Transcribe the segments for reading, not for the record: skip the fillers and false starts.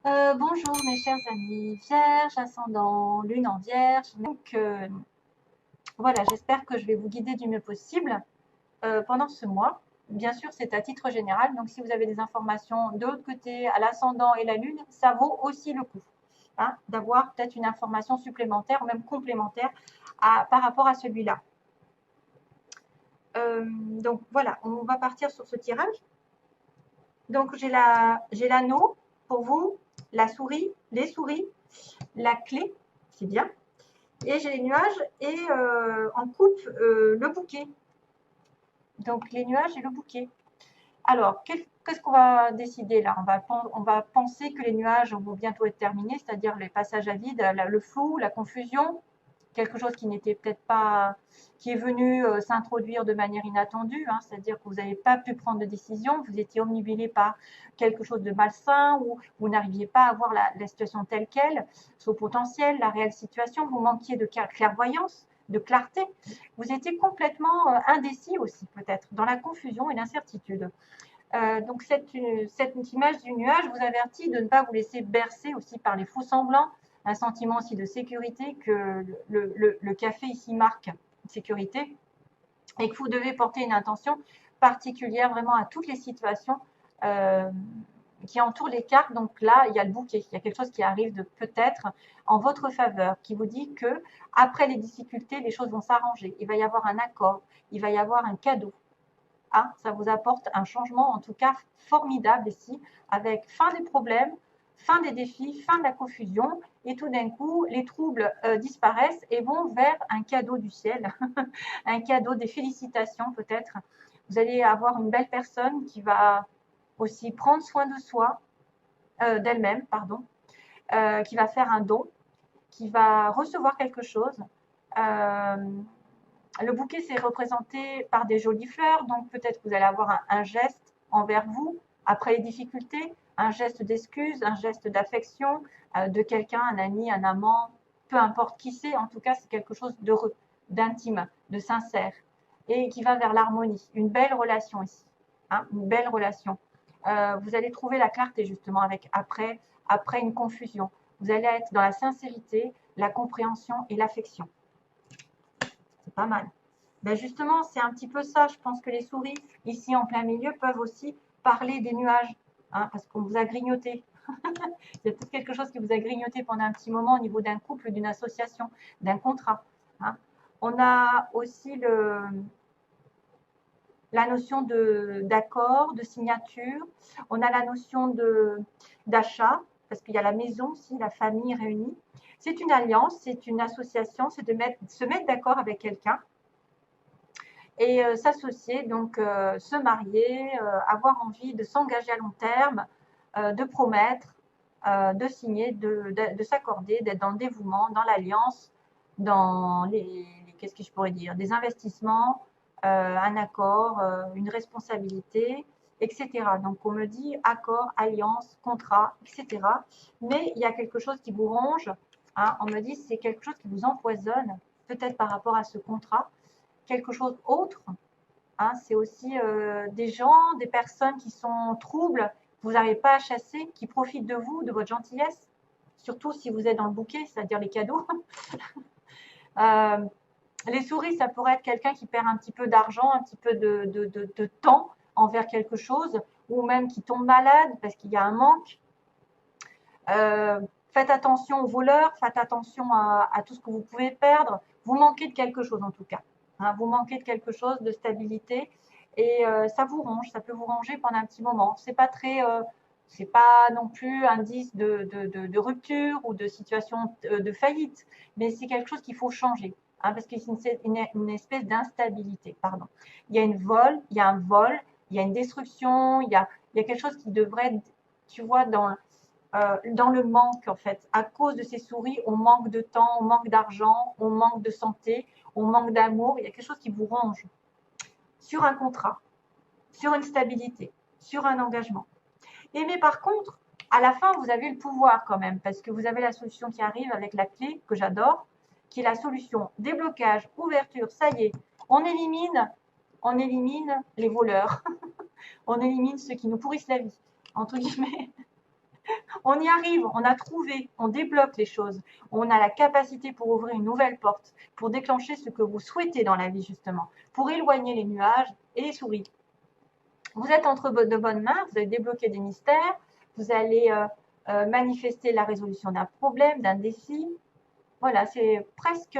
Bonjour mes chers amis, Vierge, ascendant, lune en Vierge. Donc voilà, j'espère que je vais vous guider du mieux possible pendant ce mois. Bien sûr, c'est à titre général, donc si vous avez des informations de l'autre côté, à l'ascendant et la lune, ça vaut aussi le coup hein, d'avoir peut-être une information supplémentaire ou même complémentaire par rapport à celui-là. Donc voilà, on va partir sur ce tirage. Donc j'ai l'anneau pour vous, la souris, les souris, la clé, c'est bien. Et j'ai les nuages et en coupe le bouquet. Donc les nuages et le bouquet. Alors, qu'est-ce qu'on va décider là? On va penser que les nuages vont bientôt être terminés, c'est-à-dire les passages à vide, le flou, la confusion, quelque chose qui n'était peut-être pas, qui est venu s'introduire de manière inattendue, hein, c'est-à-dire que vous n'avez pas pu prendre de décision, vous étiez omnibulé par quelque chose de malsain ou vous n'arriviez pas à voir la situation telle qu'elle, son potentiel, la réelle situation, vous manquiez de clairvoyance, de clarté, vous étiez complètement indécis aussi peut-être, dans la confusion et l'incertitude. Donc cette image du nuage vous avertit de ne pas vous laisser bercer aussi par les faux semblants, un sentiment aussi de sécurité que le café ici marque sécurité et que vous devez porter une intention particulière vraiment à toutes les situations euh, qui entourent les cartes. Donc là, il y a le bouquet, il y a quelque chose qui arrive de peut-être en votre faveur, qui vous dit que après les difficultés, les choses vont s'arranger. Il va y avoir un accord, il va y avoir un cadeau. Ah, ça vous apporte un changement en tout cas formidable ici, avec fin des problèmes, fin des défis, fin de la confusion, et tout d'un coup, les troubles disparaissent et vont vers un cadeau du ciel, un cadeau des félicitations peut-être. Vous allez avoir une belle personne qui va aussi prendre soin de soi, d'elle-même, pardon, qui va faire un don, qui va recevoir quelque chose. Euh, le bouquet, c'est représenté par des jolies fleurs, donc peut-être que vous allez avoir un geste envers vous après les difficultés, un geste d'excuse, un geste d'affection de quelqu'un, un ami, un amant, peu importe qui c'est, en tout cas, c'est quelque chose d'heureux, d'intime, de sincère et qui va vers l'harmonie. Une belle relation ici, hein, une belle relation. Vous allez trouver la clarté justement avec après une confusion. Vous allez être dans la sincérité, la compréhension et l'affection. C'est pas mal. Ben justement, c'est un petit peu ça. Je pense que les souris, ici en plein milieu, peuvent aussi parler des nuages, hein, parce qu'on vous a grignoté. Il y a peut-être quelque chose qui vous a grignoté pendant un petit moment au niveau d'un couple, d'une association, d'un contrat. Hein. On a aussi la notion d'accord, de signature. On a la notion d'achat, parce qu'il y a la maison aussi, la famille réunie. C'est une alliance, c'est une association, c'est de se mettre d'accord avec quelqu'un et s'associer, donc se marier, avoir envie de s'engager à long terme, de promettre, de signer, de s'accorder, d'être dans le dévouement, dans l'alliance, dans qu'est-ce que je pourrais dire, des investissements, un accord, une responsabilité, etc. Donc on me dit accord, alliance, contrat, etc. Mais il y a quelque chose qui vous ronge, hein, on me dit c'est quelque chose qui vous empoisonne, peut-être par rapport à ce contrat, quelque chose autre. Hein, c'est aussi des gens, des personnes qui sont troubles, que vous n'arrivez pas à chasser, qui profitent de vous, de votre gentillesse, surtout si vous êtes dans le bouquet, c'est-à-dire les cadeaux. euh, les souris, ça pourrait être quelqu'un qui perd un petit peu d'argent, un petit peu de temps envers quelque chose, ou même qui tombe malade parce qu'il y a un manque. Faites attention aux voleurs, faites attention à tout ce que vous pouvez perdre. Vous manquez de quelque chose en tout cas. Hein, vous manquez de quelque chose, de stabilité. Et ça vous ronge, ça peut vous ranger pendant un petit moment. C'est pas non plus indice de rupture ou de situation de faillite, mais c'est quelque chose qu'il faut changer. Hein, parce que c'est une espèce d'instabilité. Pardon. Il y a il y a un vol, il y a une destruction, il y a quelque chose qui devrait être, tu vois, dans le manque en fait. À cause de ces souris, on manque de temps, on manque d'argent, on manque de santé, on manque d'amour. Il y a quelque chose qui vous ronge sur un contrat, sur une stabilité, sur un engagement. Et mais par contre, à la fin, vous avez le pouvoir quand même, parce que vous avez la solution qui arrive avec la clé que j'adore, qui est la solution déblocage, ouverture. Ça y est, on élimine les voleurs, on élimine ceux qui nous pourrissent la vie, entre guillemets. On y arrive, on a trouvé, on débloque les choses. On a la capacité pour ouvrir une nouvelle porte, pour déclencher ce que vous souhaitez dans la vie, justement, pour éloigner les nuages et les souris. Vous êtes entre de bonnes mains, vous allez débloquer des mystères, vous allez manifester la résolution d'un problème, d'un défi. Voilà, c'est presque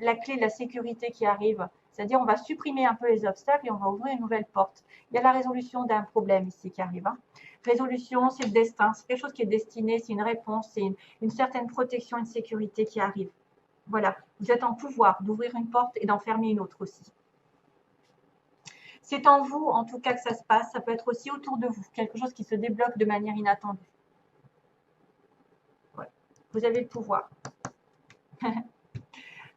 la clé de la sécurité qui arrive. C'est-à-dire, on va supprimer un peu les obstacles et on va ouvrir une nouvelle porte. Il y a la résolution d'un problème ici qui arrive. Hein. Résolution, c'est le destin, c'est quelque chose qui est destiné, c'est une réponse, c'est une certaine protection, une sécurité qui arrive. Voilà, vous êtes en pouvoir d'ouvrir une porte et d'en fermer une autre aussi. C'est en vous, en tout cas, que ça se passe. Ça peut être aussi autour de vous, quelque chose qui se débloque de manière inattendue. Ouais. Vous avez le pouvoir.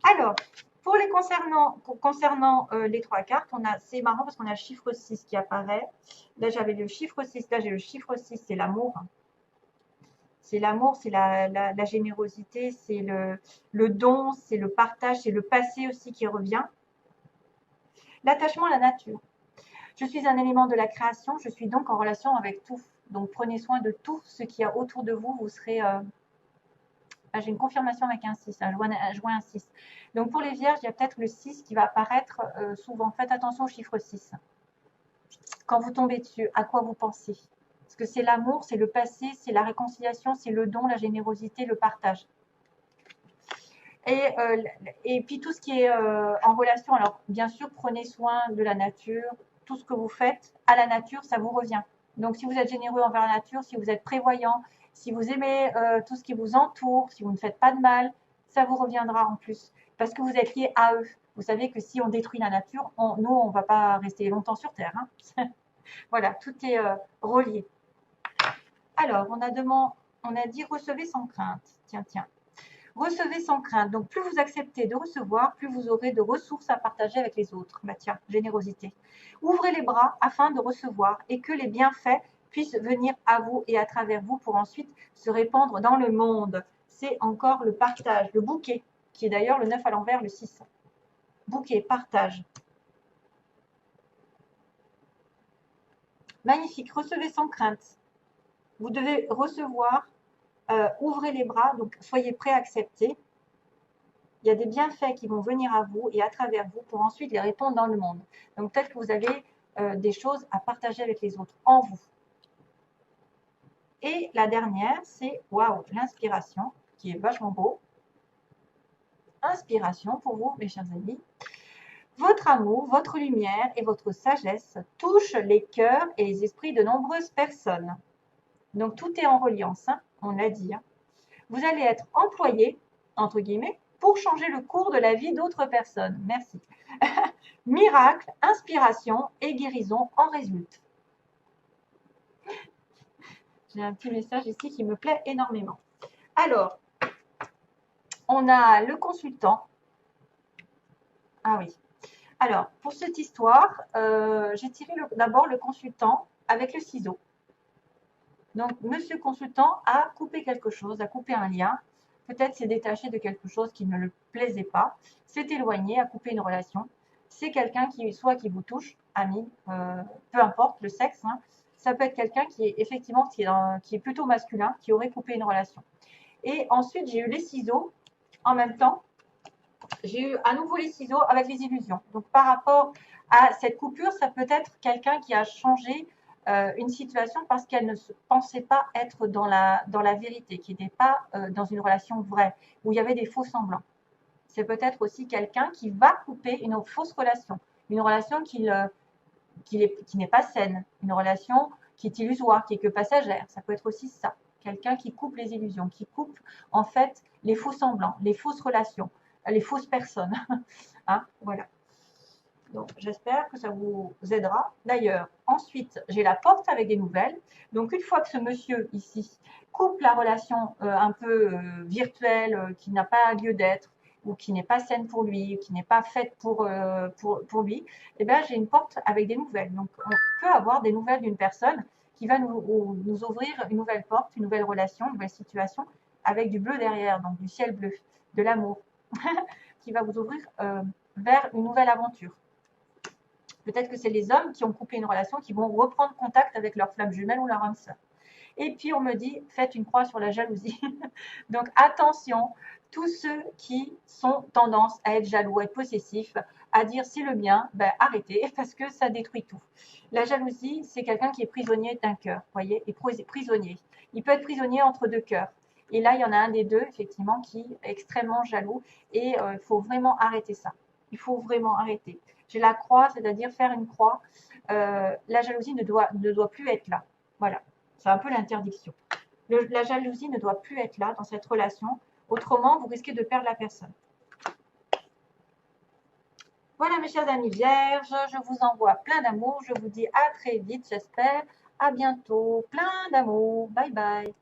Alors, pour les concernant les trois cartes, c'est marrant parce qu'on a le chiffre 6 qui apparaît. Là, j'avais le chiffre 6. Là, j'ai le chiffre 6, c'est l'amour. C'est l'amour, c'est la générosité, c'est le don, c'est le partage, c'est le passé aussi qui revient. L'attachement à la nature. Je suis un élément de la création, je suis donc en relation avec tout. Donc, prenez soin de tout ce qu'il y a autour de vous. Vous serez... j'ai une confirmation avec un 6, un joint un 6. Donc, pour les vierges, il y a peut-être le 6 qui va apparaître souvent. Faites attention au chiffre 6. Quand vous tombez dessus, à quoi vous pensez? Parce que c'est l'amour, c'est le passé, c'est la réconciliation, c'est le don, la générosité, le partage. Et puis tout ce qui est en relation, alors bien sûr, prenez soin de la nature. Tout ce que vous faites à la nature, ça vous revient. Donc si vous êtes généreux envers la nature, si vous êtes prévoyant, si vous aimez tout ce qui vous entoure, si vous ne faites pas de mal, ça vous reviendra en plus. Parce que vous êtes lié à eux. Vous savez que si on détruit la nature, nous, on ne va pas rester longtemps sur Terre. Hein. Voilà, tout est relié. Alors, on a dit recevez sans crainte. Tiens. Recevez sans crainte. Donc, plus vous acceptez de recevoir, plus vous aurez de ressources à partager avec les autres. Bah tiens, générosité. Ouvrez les bras afin de recevoir et que les bienfaits puissent venir à vous et à travers vous pour ensuite se répandre dans le monde. C'est encore le partage, le bouquet, qui est d'ailleurs le 9 à l'envers, le 6. Bouquet, partage. Magnifique. Recevez sans crainte. Vous devez recevoir. Ouvrez les bras, donc soyez prêts à accepter. Il y a des bienfaits qui vont venir à vous et à travers vous pour ensuite les répandre dans le monde. Donc peut-être que vous avez des choses à partager avec les autres en vous. Et la dernière, c'est waouh, l'inspiration, qui est vachement beau. Inspiration pour vous, mes chers amis. Votre amour, votre lumière et votre sagesse touchent les cœurs et les esprits de nombreuses personnes. Donc tout est en reliance, hein, on l'a dit. Hein. Vous allez être employé, entre guillemets, pour changer le cours de la vie d'autres personnes. Merci. Miracle, inspiration et guérison en résultent. J'ai un petit message ici qui me plaît énormément. Alors, on a le consultant. Ah oui. Alors, pour cette histoire, j'ai tiré d'abord le consultant avec le ciseau. Donc, monsieur consultant a coupé quelque chose, a coupé un lien. Peut-être s'est détaché de quelque chose qui ne le plaisait pas, s'est éloigné, a coupé une relation. C'est quelqu'un qui vous touche, ami, peu importe le sexe. Hein. Ça peut être quelqu'un qui est effectivement qui est plutôt masculin, qui aurait coupé une relation. Et ensuite, j'ai eu les ciseaux en même temps. J'ai eu à nouveau les ciseaux avec les illusions. Donc, par rapport à cette coupure, ça peut être quelqu'un qui a changé une situation parce qu'elle ne se pensait pas être dans la vérité, qui n'était pas dans une relation vraie, où il y avait des faux semblants. C'est peut-être aussi quelqu'un qui va couper une fausse relation, une relation qui n'est pas saine, une relation qui est illusoire, qui est que passagère. Ça peut être aussi ça. Quelqu'un qui coupe les illusions, qui coupe en fait les faux semblants, les fausses relations, les fausses personnes. Hein, voilà. Donc, j'espère que ça vous aidera. D'ailleurs, ensuite, j'ai la porte avec des nouvelles. Donc, une fois que ce monsieur ici coupe la relation un peu virtuelle, qui n'a pas lieu d'être, ou qui n'est pas saine pour lui, qui n'est pas faite pour lui, eh bien, j'ai une porte avec des nouvelles. Donc, on peut avoir des nouvelles d'une personne qui va nous ouvrir une nouvelle porte, une nouvelle relation, une nouvelle situation, avec du bleu derrière, donc du ciel bleu, de l'amour, qui va vous ouvrir vers une nouvelle aventure. Peut-être que c'est les hommes qui ont coupé une relation qui vont reprendre contact avec leur flamme jumelle ou leur âme sœur. Et puis on me dit, faites une croix sur la jalousie. Donc attention, tous ceux qui sont tendance à être jaloux, à être possessifs, à dire c'est le mien, ben arrêtez parce que ça détruit tout. La jalousie, c'est quelqu'un qui est prisonnier d'un cœur, voyez, et prisonnier. Il peut être prisonnier entre deux cœurs. Et là, il y en a un des deux, effectivement, qui est extrêmement jaloux. Et il faut vraiment arrêter ça. Il faut vraiment arrêter. J'ai la croix, c'est-à-dire faire une croix. La jalousie ne doit plus être là. Voilà, c'est un peu l'interdiction. La jalousie ne doit plus être là dans cette relation. Autrement, vous risquez de perdre la personne. Voilà mes chers amis vierges, je vous envoie plein d'amour. Je vous dis à très vite, j'espère. À bientôt. Plein d'amour. Bye bye.